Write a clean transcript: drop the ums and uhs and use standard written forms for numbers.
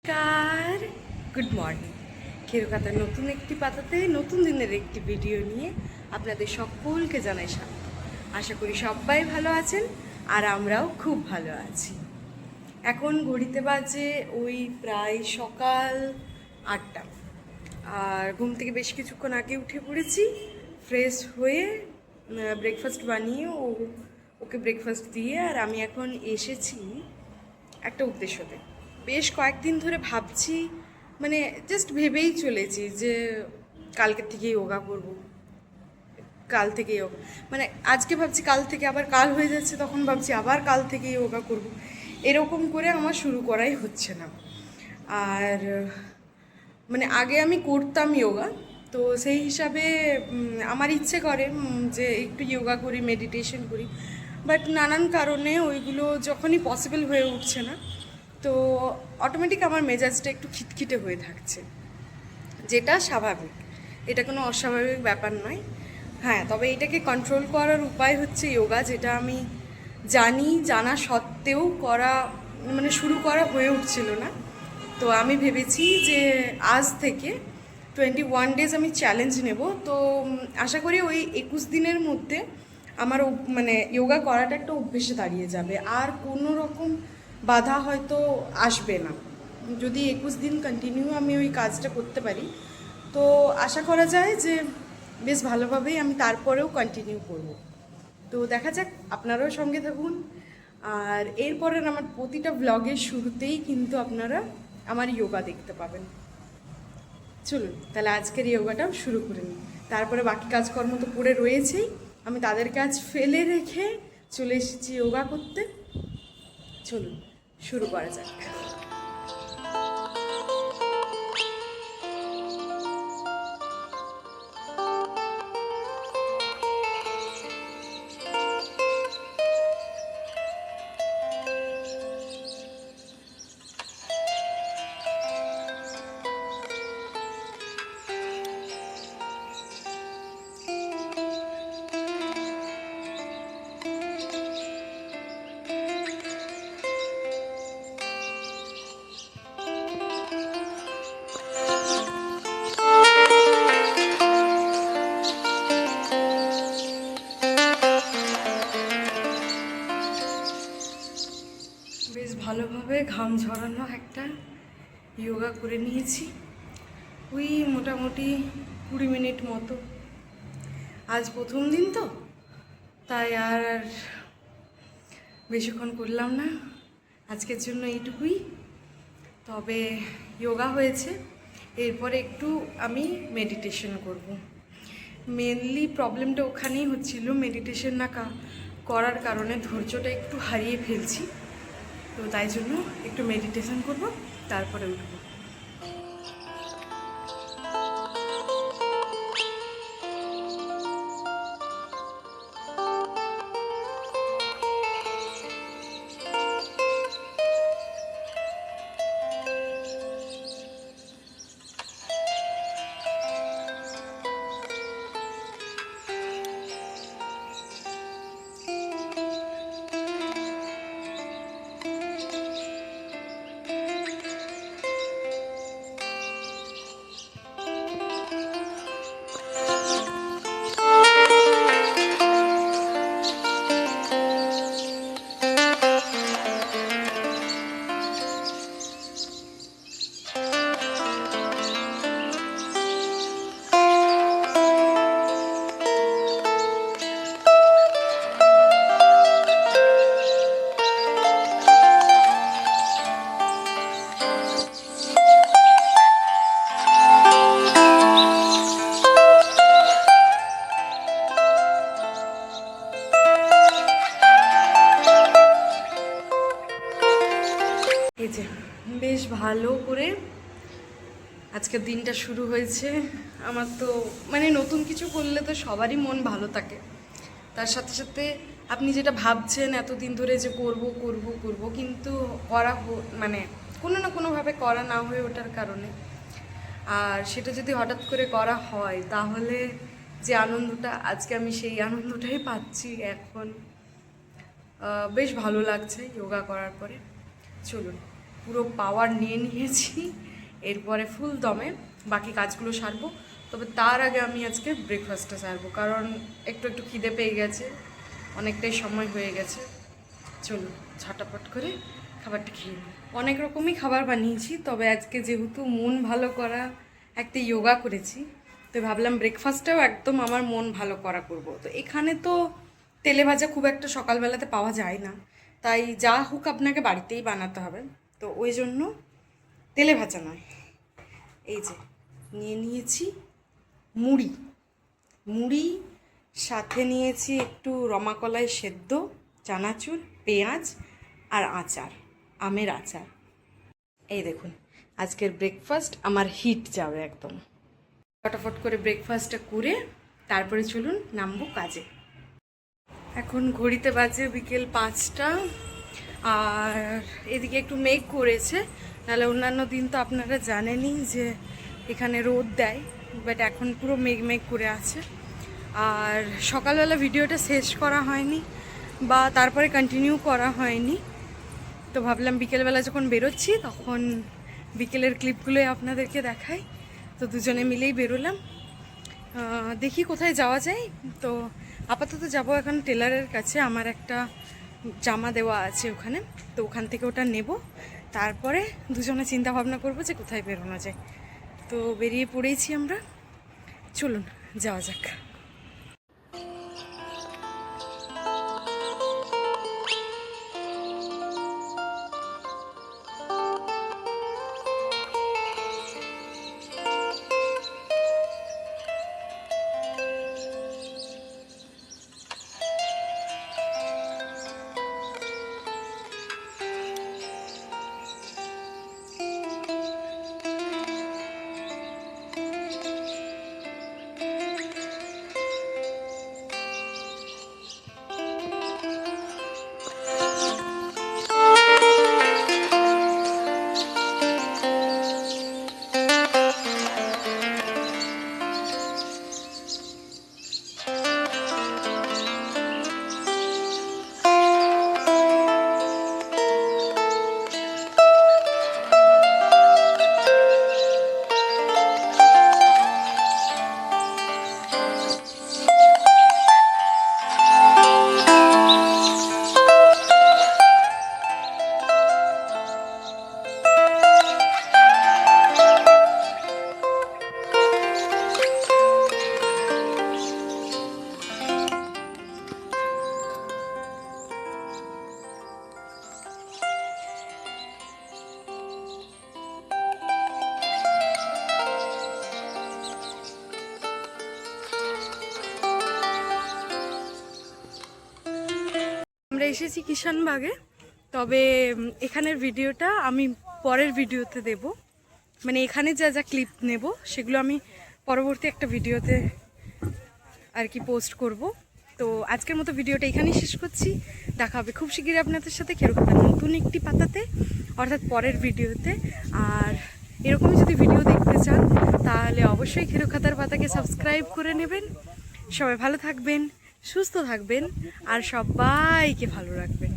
নমস্কার, good morning. খেরুকাতার নতুন একটি পাতাতে নতুন দিনের একটি ভিডিও নিয়ে আপনাদের সকলকে জানাই স্বাগত। আশা করি সবাই ভালো আছেন আর আমরাও খুব ভালো আছি। এখন ঘড়িতে বাজে ওই প্রায় সকাল 8টা, আর ঘুম থেকে বেশ কিছুক্ষণ আগে উঠে পড়েছি। ফ্রেশ হয়ে ব্রেকফাস্ট বানিয়ে ওকে ব্রেকফাস্ট দিয়ে আর আমি এখন এসেছি একটা উদ্দেশ্যতে। বেশ কয়েকদিন ধরে ভাবছি, মানে জাস্ট ভেবেই চলেছি যে কালকের থেকে যোগা করব, কাল থেকে যোগা, মানে আজকে ভাবছি কাল থেকে, আবার কাল হয়ে যাচ্ছে, তখন ভাবছি আবার কাল থেকে যোগা করব। এরকম করে আমার শুরু করাই হচ্ছে না। আর মানে আগে আমি করতাম যোগা, তো সেই হিসাবে আমার ইচ্ছে করে যে একটু যোগা করি, মেডিটেশন করি, বাট নানান কারণে ওইগুলো যখনই পসিবল হয়ে উঠছে না, তো অটোমেটিক আমার মেজাজটা একটু খিটখিটে হয়ে থাকছে, যেটা স্বাভাবিক, এটা কোনো অস্বাভাবিক ব্যাপার নয়। হ্যাঁ, তবে এটাকে কন্ট্রোল করার উপায় হচ্ছে যোগা, যেটা আমি জানা সত্ত্বেও শুরু করা হয়ে উঠছিল না। তো আমি ভেবেছি যে আজ থেকে 21 ডেজ আমি চ্যালেঞ্জ নেব। তো আশা করি ওই 21 দিনের মধ্যে আমার মানে যোগা করাটা একটা অভ্যেসে দাঁড়িয়ে যাবে, আর কোনো রকম বাধা হয়তো আসবে না। যদি 21 দিন কন্টিনিউ আমি ওই কাজটা করতে পারি, তো আশা করা যায় যে বেশ ভালোভাবেই আমি তারপরেও কন্টিনিউ করব। তো দেখা যাক, আপনারাও সঙ্গে থাকুন। আর এরপরের আমার প্রতিটা ব্লগের শুরুতেই কিন্তু আপনারা আমার যোগা দেখতে পাবেন। চলুন তাহলে আজকের যোগাটাও শুরু করে নিই। তারপরে বাকি কাজকর্ম তো পড়ে রয়েছেই, আমি তাদের কাজ ফেলে রেখে চলে এসেছি যোগা করতে। চলুন শুরু করা যাক। বেশ ভালোভাবে ঘাম ঝরানো একটা যোগা করে নিয়েছি, ওই মোটামুটি 20 মিনিট মতো। আজ প্রথম দিন তো, তাই আর বেশিক্ষণ করলাম না, আজকের জন্য এইটুকুই। তবে যোগা হয়েছে, এরপরে একটু আমি মেডিটেশন করব। মেনলি প্রবলেমটা ওখানেই হচ্ছিল, মেডিটেশন না করার কারণে ধৈর্যটা একটু হারিয়ে ফেলছি। তো তাই জন্য একটু মেডিটেশন করব, তারপরে উঠব। এই যে বেশ ভালো করে আজকের দিনটা শুরু হয়েছে। আমার তো মানে নতুন কিছু করলে তো সবারই মন ভালো থাকে, তার সাথে সাথে আপনি যেটা ভাবছেন এতদিন ধরে যে করব করব করব, কিন্তু মানে কোনো না কোনোভাবে করা না হয়ে ওঠার কারণে, আর সেটা যদি হঠাৎ করে করা হয়, তাহলে যে আনন্দটা, আজকে আমি সেই আনন্দটাই পাচ্ছি এখন। বেশ ভালো লাগছে যোগা করার পরে। চলুন পুরো পাওয়ার নিয়ে নিয়েছি, এরপরে ফুল দমে বাকি কাজগুলো সারবো। তবে তার আগে আমি আজকে ব্রেকফাস্টটা সারবো, কারণ একটু একটু খিদে পেয়ে গেছে, অনেকটাই সময় হয়ে গেছে। চলুন ঝটাপট করে খাবারটা খেয়ে নিই। অনেক রকমই খাবার বানিয়েছি, তবে আজকে যেহেতু মন ভালো করা একটা যোগা করেছি, তো ভাবলাম ব্রেকফাস্টটাও একদম আমার মন ভালো করা করব। তো এখানে তো তেলে ভাজা খুব একটা সকালবেলাতে পাওয়া যায় না, তাই যা হোক আপনাকে বাড়িতেই বানাতে হবে। তো ওই জন্য তেলে ভাজা নয়, এই যে নিয়ে নিয়েছি মুড়ি, মুড়ি সাথে নিয়েছি একটু রমাকলাই সেদ্ধ, চানাচুর, পেঁয়াজ আর আচার, আমের আচার। এই দেখুন আজকের ব্রেকফাস্ট আমার হিট যাবে একদম। ফটাফট করে ব্রেকফাস্টটা করে তারপরে চলুন নামবো কাজে। এখন ঘড়িতে বাজে বিকেল 5টা, আর এদিকে একটু মেঘ করেছে, নাহলে অন্যান্য দিন তো আপনারা জানেনই যে এখানে রোদ দেয়, বাট এখন পুরো মেঘ মেঘ করে আছে। আর সকালবেলা ভিডিওটা শেষ করা হয়নি বা তারপরে কন্টিনিউ করা হয়নি, তো ভাবলাম বিকেলবেলা যখন বেরোচ্ছি তখন বিকেলের ক্লিপগুলোই আপনাদেরকে দেখাই। তো দুজনে মিলেই বেরোলাম, দেখি কোথায় যাওয়া যায়। তো আপাতত যাব এখন টেলারের কাছে, আমার একটা জামা দেওয়া আছে ওখানে, তো ওখান থেকে ওটা নেব, তারপরে দুজনে চিন্তা ভাবনা করবো যে কোথায় বেরোনো যায়। তো বেরিয়ে পড়েছি আমরা, চলুন যাওয়া যাক। আমরা এসেছি কিষানবাগে, তবে এখানের ভিডিওটা আমি পরের ভিডিওতে দেব, মানে এখানে যা যা ক্লিপ নেব সেগুলো আমি পরবর্তী একটা ভিডিওতে আর কি পোস্ট করব। তো আজকের মতো ভিডিওটা এখানেই শেষ করছি, দেখা হবে খুব শিগগিরই আপনাদের সাথে খেরোখাতার নতুন একটি পাতাতে, অর্থাৎ পরের ভিডিওতে। আর এরকমই যদি ভিডিও দেখতে চান তাহলে অবশ্যই খেরোখাতার পাতাকে সাবস্ক্রাইব করে নেবেন। সবাই ভালো থাকবেন, সুস্থ থাকবেন আর সবাইকে ভালো রাখবেন।